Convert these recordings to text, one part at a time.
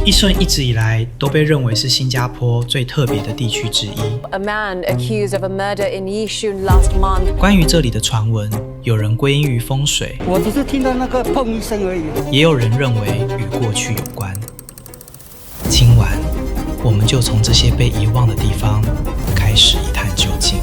义顺一直以来都被认为是新加坡最特别的地区之一。A man accused of a murder in Yishun last month. 关于这里的传闻，有人归因于风水，我只是听到那个砰一声而已。也有人认为与过去有关。今晚，我们就从这些被遗忘的地方开始一探究竟。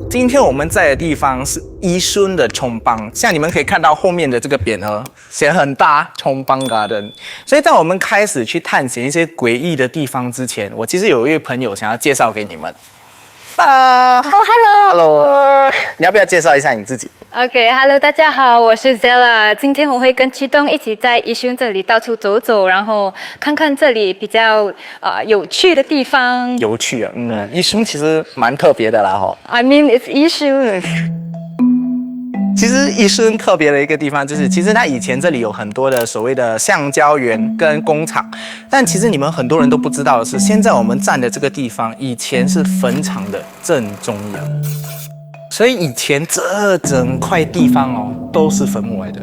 今天我们在的地方是宜顺的冲邦，像你们可以看到后面的这个匾额写很大，冲邦 Garden。所以在我们开始去探险一些诡异的地方之前，我其实有一位朋友想要介绍给你们。Hello， 你要不要介绍一下你自己 OK，Hello， 大家好，我是 Zella。今天我会跟启东一起在宜顺这里到处走走，然后看看这里比较有趣的地方。有趣啊，宜顺其实蛮特别的啦哈。I mean it's 宜顺。其实宜顺特别的一个地方就是，其实它以前这里有很多的所谓的橡胶园跟工厂，但其实你们很多人都不知道的是，现在我们站的这个地方以前是坟场的正中央，所以以前这整块地方哦都是坟墓来的，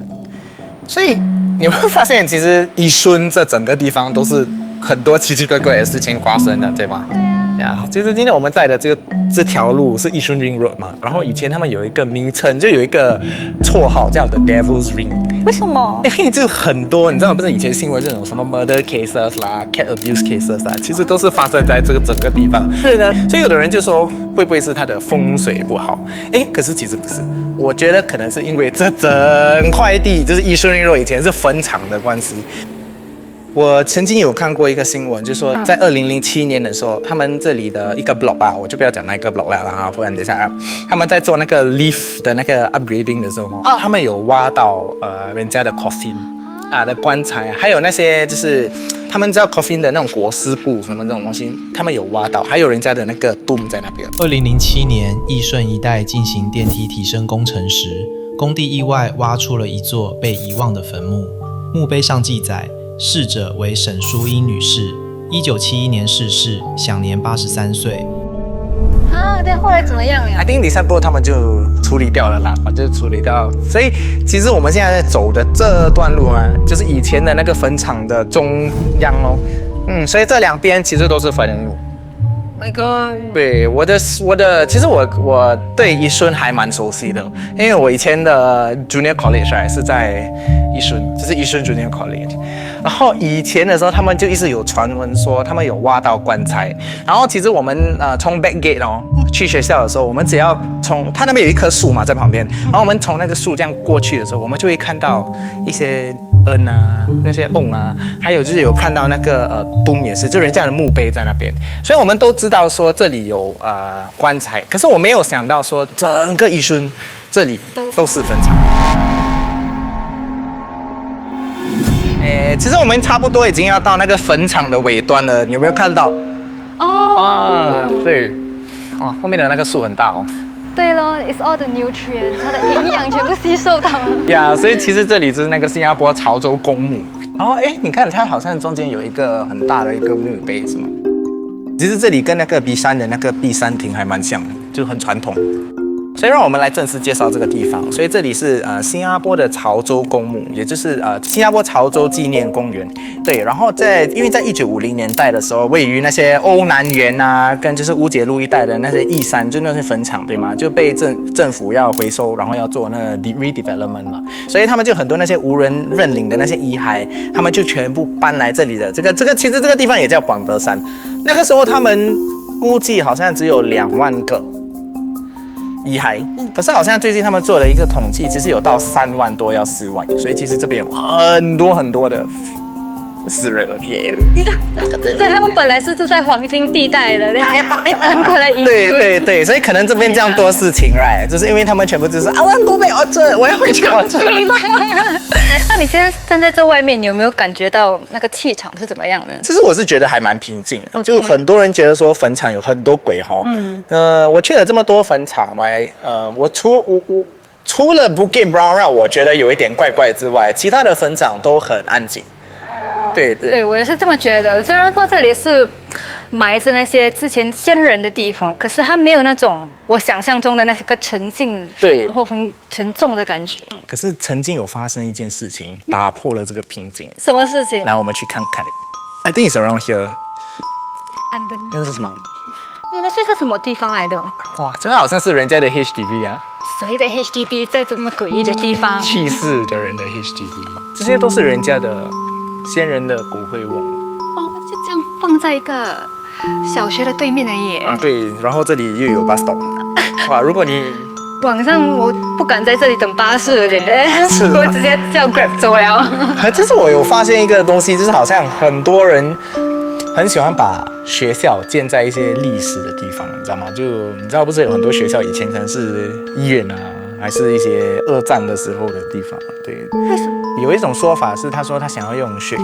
所以你会发现，其实宜顺这整个地方都是很多奇奇怪怪的事情发生的，对吧？就是今天我们在的这条路是宜顺 Ring Road 嘛，然后以前他们有一个名称，就有一个绰号叫 The Devil's Ring。为什么？因为就很多，你知道不是以前新闻这种什么 murder cases 啦、cat abuse cases 啦，其实都是发生在这个整个地方。是的，所以有的人就说会不会是它的风水不好？可是其实不是，我觉得可能是因为这整块地就是宜顺 Ring Road 以前是坟场的关系。我曾经有看过一个新闻，就是说在2007年的时候，他们这里的一个 block 吧，我就不要讲那个 block 了啊，不然等一下他们在做那个 lift 的那个 upgrading 的时候，他们有挖到人家的 coffin 的棺材，还有那些就是他们知道 coffin 的那种裹尸布什么这种东西，他们有挖到，还有人家的那个 tomb 在那边。2007年，义顺一带进行电梯提升工程时，工地意外挖出了一座被遗忘的坟墓，墓碑上记载。逝者为沈淑英女士，1971年逝世，享年83岁。对，后来怎么样呀 I think 第三波他们就处理掉了啦，就处理掉。所以其实我们现在在走的这段路啊，就是以前的那个坟场的中央哦。所以这两边其实都是坟墓。My God！ 对，我的，其实我对宜顺还蛮熟悉的，因为我以前的 Junior College 是在宜顺，就是宜顺 Junior College。然后以前的时候，他们就一直有传闻说他们有挖到棺材。然后其实我们从 back gate 去学校的时候，我们只要从它那边有一棵树嘛在旁边，然后我们从那个树这样过去的时候，我们就会看到一些恩啊，那些瓮啊，还有就是有看到那个东也是，就人家的墓碑在那边，所以我们都知道说这里有棺材，可是我没有想到说整个宜顺这里都是坟场。其实我们差不多已经要到那个坟场的尾端了，你有没有看到？对，后面的那个树很大哦。对咯 ，it's all the nutrients， 它的营养全部吸收到了。所以其实这里是那个新加坡潮州公墓。然后你看它好像中间有一个很大的一个墓碑，是吗？其实这里跟那个 B 山的那个 B 山亭还蛮像的，就很传统。所以让我们来正式介绍这个地方。所以这里是新加坡的潮州公墓，也就是新加坡潮州纪念公园。对，然后因为在1950年代的时候，位于那些欧南园啊，跟就是乌节路一带的那些义山，就那些坟场，对吗？就被政府要回收，然后要做那个 redevelopment 嘛。所以他们就很多那些无人认领的那些遗骸，他们就全部搬来这里的。其实这个地方也叫广德山。那个时候他们估计好像只有2万个遗骸，可是好像最近他们做了一个统计，其实有到3万多，要4万，所以其实这边有很多的死人了。对，他们本来是住在黄金地带的，还搬过来宜顺。对，所以可能这边这样多事情 ，right？ 就是因为他们全部就是我要东北，我要回去，那你现在站在这外面，你有没有感觉到那个气场是怎么样的？其实我是觉得还蛮平静的，就很多人觉得说坟场有很多鬼哈。我去了这么多坟场嘛，我除了 Bukit Brown 让我觉得有一点怪怪之外，其他的坟场都很安静。对对对，我也是这么觉得。虽然说这里是埋着那些之前先人的地方，可是它没有那种我想象中的那个沉静，对然后很沉重的感觉。可是曾经有发生一件事情，打破了这个平静。什么事情？来，我们去看看。I think it's around here。安登，那是什么？那是个什么地方来的？哇，这个好像是人家的 HDB 啊，谁的 HDB 在这么诡异的地方？去世的人的 HDB， 这些都是人家的先人的骨灰瓮。哦，就这样放在一个小学的对面而已。对，然后这里又有 bus stop。哇，如果你晚上我不敢在这里等巴士了，是我直接叫 Grab 走了。这是我有发现一个东西，就是好像很多人很喜欢把学校建在一些历史的地方，你知道吗？就你知道，不是有很多学校以前可能是医院啊，还是一些二战的时候的地方。对，为什么？有一种说法是，他说他想要用小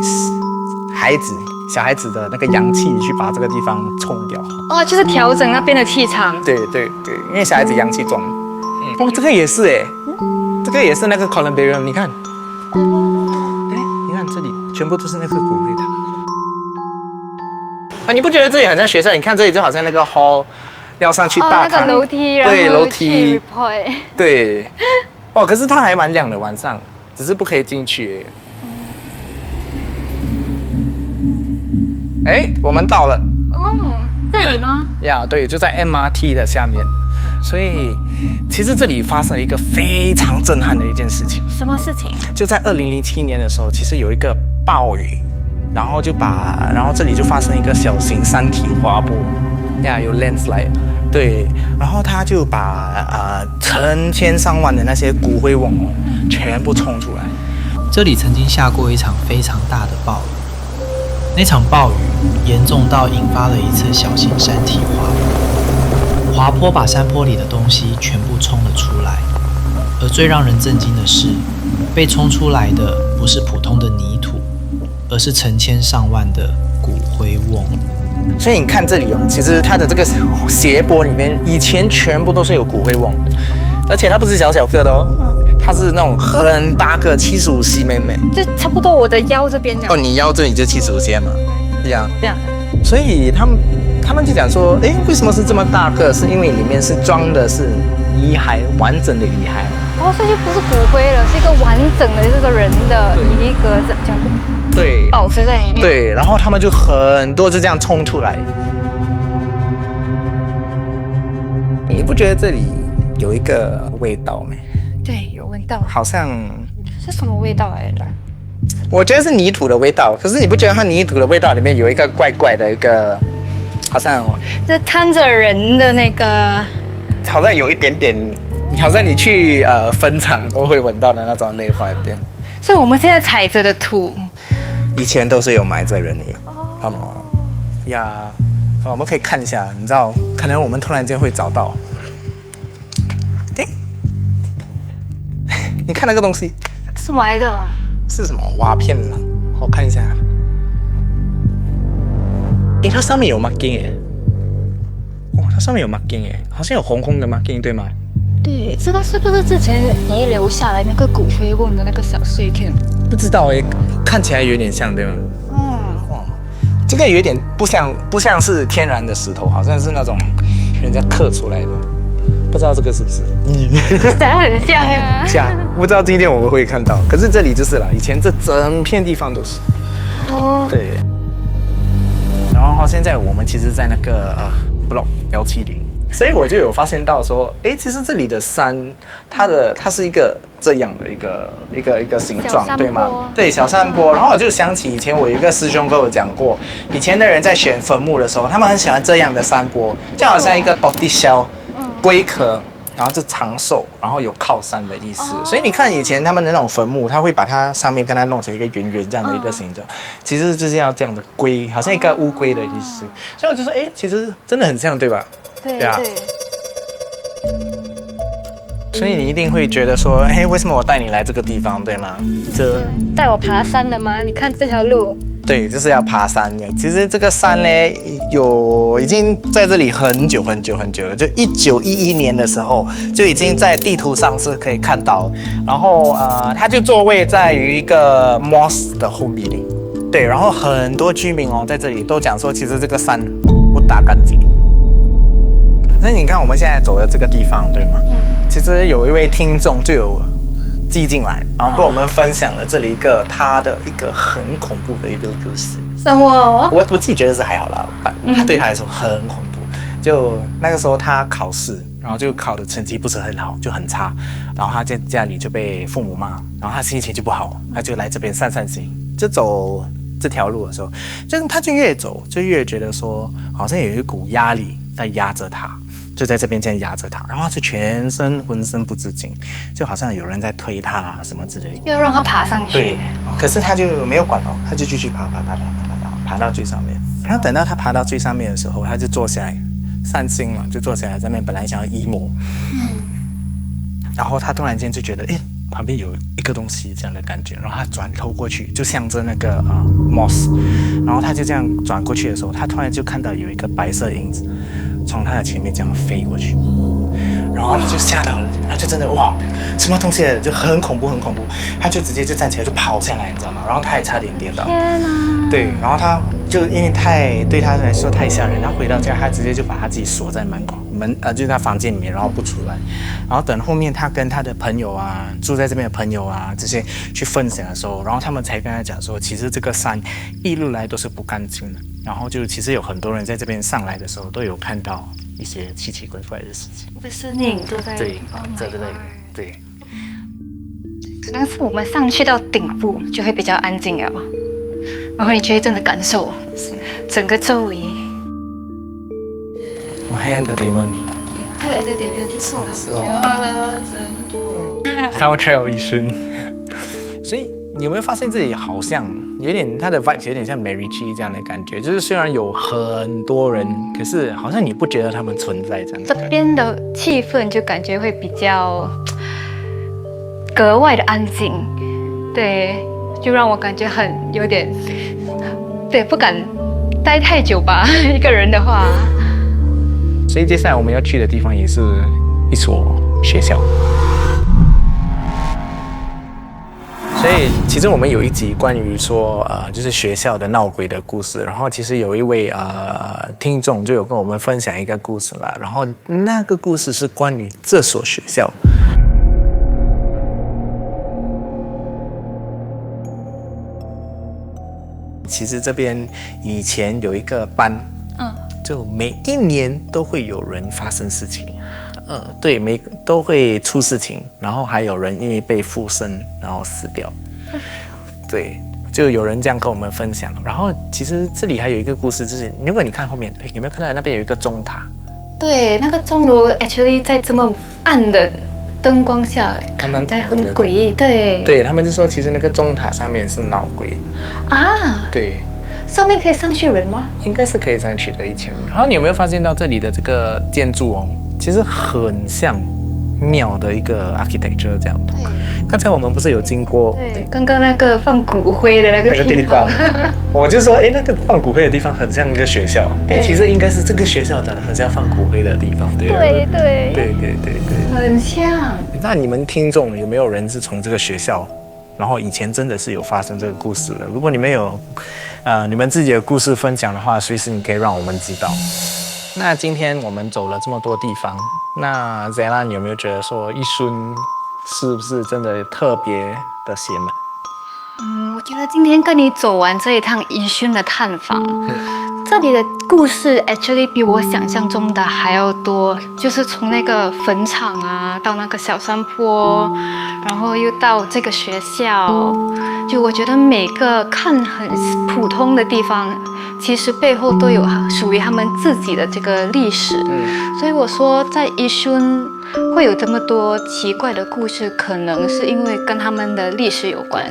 孩子的那个阳气去把这个地方冲掉。哦，就是调整那边的气场。对对对，因为小孩子阳气重。哦，这个也是哎，这个也是那个 Columbarium， 你看，哎，你看这里全部都是那个骨灰坛。啊，你不觉得这里很像学校？你看这里就好像那个 hall， 要上去大堂，那个楼梯，然后对楼梯去 report。对，哦，可是它还蛮亮的，晚上只是不可以进去。哎，我们到了。哦，这里吗？呀，对，就在 MRT 的下面。所以，其实这里发生了一个非常震撼的一件事情。什么事情？就在2007年的时候，其实有一个暴雨，然后这里就发生一个小型山体滑坡，有 landslide， 对，然后他就把成千上万的那些骨灰瓮全部冲出来。这里曾经下过一场非常大的暴雨，那场暴雨严重到引发了一次小型山体滑坡，滑坡把山坡里的东西全部冲了出来，而最让人震惊的是，被冲出来的不是普通的泥土，而是成千上万的骨灰瓮。所以你看这里其实它的这个斜坡里面以前全部都是有骨灰瓮，而且它不是小小个的哦，它是那种很大个75cm，就差不多我的腰这边这样。哦，你腰这里就75cm嘛，这样。这样。所以他们就讲说，哎，为什么是这么大个？是因为里面是装的是遗骸，完整的遗骸。哦，所以就不是骨灰了，是一个完整的这个人的遗格这样对，保持在里面。对，然后他们就很多就这样冲出来。你不觉得这里有一个味道没？对，有闻到。好像是什么味道来的？我觉得是泥土的味道，可是你不觉得它泥土的味道里面有一个怪怪的一个，好像这看着人的那个，好像有一点点，好像你去坟场都会闻到的那种内坏店。所以我们现在踩着的土，以前都是有埋在人里，呀，我们可以看一下，你知道，可能我们突然间会找到。你看那个东西是埋的。是什么？瓦片吗？我看一下。诶，它上面有 marking 哎，哇，它上面有 marking 哎，好像有红红的 marking 对吗？对，这个是不是之前遗留下来那个骨灰瓮的那个小碎片？不知道哎，看起来有点像对吗？这个有点不像是天然的石头，好像是那种人家刻出来的，不知道这个是不是？很像呀。像，不知道今天我们会看到，可是这里就是了，以前这整片地方都是。哦。对。然后现在我们其实，在那个block 170，所以我就有发现到说，哎，其实这里的山，它是一个这样的一个形状，对吗？对，小山坡。然后我就想起以前我有一个师兄跟我讲过，以前的人在选坟墓的时候，他们很喜欢这样的山坡，就好像一个 body shell 龟壳。然后是长寿，然后有靠山的意思，所以你看以前他们的那种坟墓，他会把它上面跟它弄成一个圆圆这样的一个形状，其实就是要这样的龟，好像一个乌龟的意思。所以我就说，哎，其实真的很像，对吧？对啊。所以你一定会觉得说，哎，为什么我带你来这个地方，对吗？带我爬山的吗？你看这条路。对，就是要爬山的。其实这个山呢，已经在这里很久了。就1911年的时候，就已经在地图上是可以看到。然后它就座位在于一个 mosque 的后面。对，然后很多居民在这里都讲说，其实这个山不大干净。那你看我们现在走的这个地方，对吗？其实有一位听众就有寄进来，然后跟我们分享了这里他的一个很恐怖的一个故事。什么？我自己觉得是还好啦，他对他来说很恐怖。就那个时候他考试，然后就考的成绩不是很好，就很差，然后他在家里就被父母骂，然后他心情就不好，他就来这边散散心。就走这条路的时候，他就越走就越觉得说，好像有一股压力在压着他。就在这边这样压着他，然后他就浑身不自禁，就好像有人在推他什么之类的，要让他爬上去。对，可是他就没有管他就继续爬到最上面。然后等到他爬到最上面的时候，他就坐下来散心嘛，就坐下来在那边本来想要 emo，然后他突然间就觉得，旁边有一个东西这样的感觉，然后他转头过去，就向着那个moss， 然后他就这样转过去的时候，他突然就看到有一个白色影子从他的前面这样飞过去，然后他就吓到了，他就真的哇，什么东西就很恐怖，他就直接就站起来就跑下来，你知道吗？然后他还差点跌倒。天哪！对，然后他就因为对他来说太吓人，他回到家他直接就把他自己锁在门就是他房间里面，然后不出来，然后等后面他跟他的朋友啊，住在这边的朋友啊这些去分享的时候，然后他们才跟他讲说，其实这个山一路来都是不干净的。然后就其实有很多人在这边上来的时候，都有看到一些奇奇怪怪的事情。不是你都在对，在这里，对。可能是我们上去到顶部就会比较安静了，然后你就会真的感受整个周围。我还有个地方。係你哋有啲傻How trail 一生，所以你有没有发现自己好像有点他的 vibe 有点像 Mary G 这样的感觉，就是虽然有很多人，可是好像你不觉得他们存在这样。这边的气氛就感觉会比较格外的安静，对，就让我感觉有点，对，不敢待太久吧，一个人的话。所以接下来我们要去的地方也是一所学校。所以其实我们有一集关于说就是学校的闹鬼的故事，然后其实有一位听众就有跟我们分享一个故事啦，然后那个故事是关于这所学校。其实这边以前有一个班，就每一年都会有人发生事情，对，都会出事情，然后还有人因为被附身然后死掉，对，就有人这样跟我们分享。然后其实这里还有一个故事，就是如果你看后面，有没有看到那边有一个钟塔？对，那个钟楼 actually 在这么暗的灯光下，看起来很诡异。对，对他们就说，其实那个钟塔上面是闹鬼啊。对。上面可以上去人吗？应该是可以上去的，以前。然后你有没有发现到这里的这个建筑其实很像庙的一个 architecture 这样的。刚才我们不是有经过？对，刚刚那个放骨灰的那个地方，我就说，那个放骨灰的地方很像一个学校。其实应该是这个学校长得很像放骨灰的地方，对吧？对，很像。那你们听众有没有人是从这个学校，然后以前真的是有发生这个故事的？如果你们有你们自己的故事分享的话，随时你可以让我们知道。那今天我们走了这么多地方，那 Zella 你有没有觉得说一瞬是不是真的特别的邪门？我觉得今天跟你走完这一趟宜轩的探访，这里的故事 actually 比我想象中的还要多，就是从那个坟场啊，到那个小山坡，然后又到这个学校，就我觉得每个看很普通的地方，其实背后都有属于他们自己的这个历史。所以我说在宜轩会有这么多奇怪的故事，可能是因为跟他们的历史有关。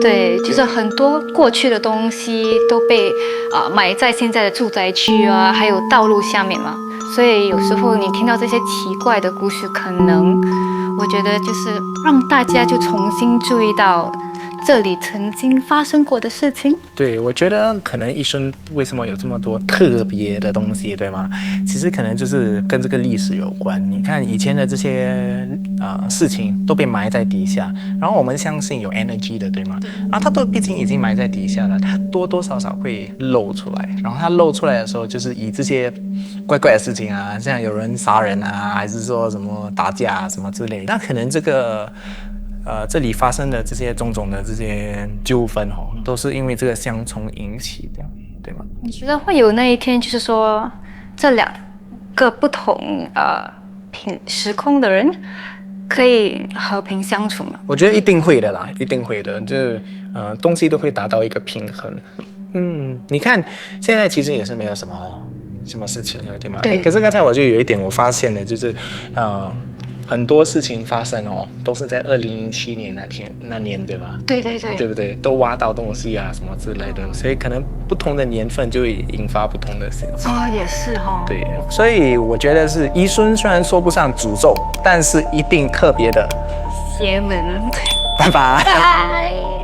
对，就是很多过去的东西都被埋在现在的住宅区啊，还有道路下面嘛。所以有时候你听到这些奇怪的故事，可能我觉得就是让大家就重新注意到这里曾经发生过的事情。对，我觉得可能一生为什么有这么多特别的东西，对吗？其实可能就是跟这个历史有关。你看以前的这些事情都被埋在底下，然后我们相信有 energy 的，对吗？然后它都毕竟已经埋在底下了，它多多少少会露出来。然后它露出来的时候，就是以这些怪怪的事情啊，像有人杀人啊，还是说什么打架啊什么之类的，那可能这个。这里发生的这些种种的这些纠纷都是因为这个相冲引起的，对吗？你觉得会有那一天，就是说这两个不同时空的人可以和平相处吗？我觉得一定会的啦，一定会的，就是东西都会达到一个平衡。你看现在其实也是没有什么事情了，对吗？对。可是刚才我就有一点我发现了，就是很多事情发生都是在2007年那年，对吧？对对对，对不对？都挖到东西啊，什么之类的，所以可能不同的年份就会引发不同的事情。也是对，所以我觉得是医孙虽然说不上诅咒，但是一定特别的邪门。拜拜。拜。